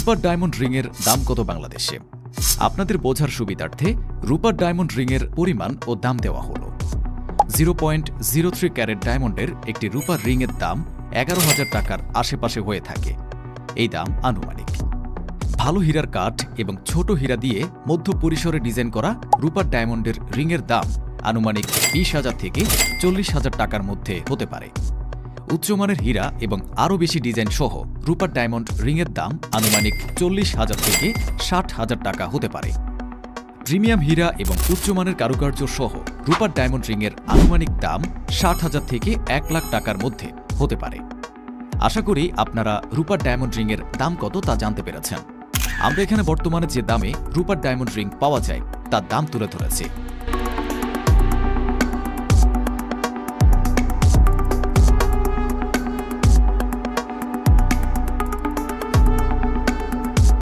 রূপার ডায়মন্ড রিংয়ের দাম কত বাংলাদেশে? আপনাদের বোঝার সুবিধার্থে রূপার ডায়মন্ড রিংয়ের পরিমাণ ও দাম দেওয়া হলো। 0.03 ক্যারেট ডায়মন্ডের একটি রূপার রিংয়ের দাম 11,000 টাকার আশেপাশে হয়ে থাকে। এই দাম আনুমানিক। ভালো হীরার কাঠ এবং ছোট হীরা দিয়ে মধ্য পরিসরে ডিজাইন করা রূপার ডায়মন্ডের রিংয়ের দাম আনুমানিক 20,000 থেকে 40,000 টাকার মধ্যে হতে পারে। উচ্চমানের হীরা এবং আরও বেশি ডিজাইন সহ রূপার ডায়মন্ড রিংয়ের দাম আনুমানিক 40,000 থেকে 60,000 টাকা হতে পারে। প্রিমিয়াম হীরা এবং উচ্চমানের কারুকার্য সহ রূপার ডায়মন্ড রিংয়ের আনুমানিক দাম 60,000 থেকে 1 লাখ টাকার মধ্যে হতে পারে। আশা করি আপনারা রূপার ডায়মন্ড রিংয়ের দাম কত তা জানতে পেরেছেন। আমরা এখানে বর্তমানে যে দামে রূপার ডায়মন্ড রিং পাওয়া যায় তার দাম তুলে ধরেছি।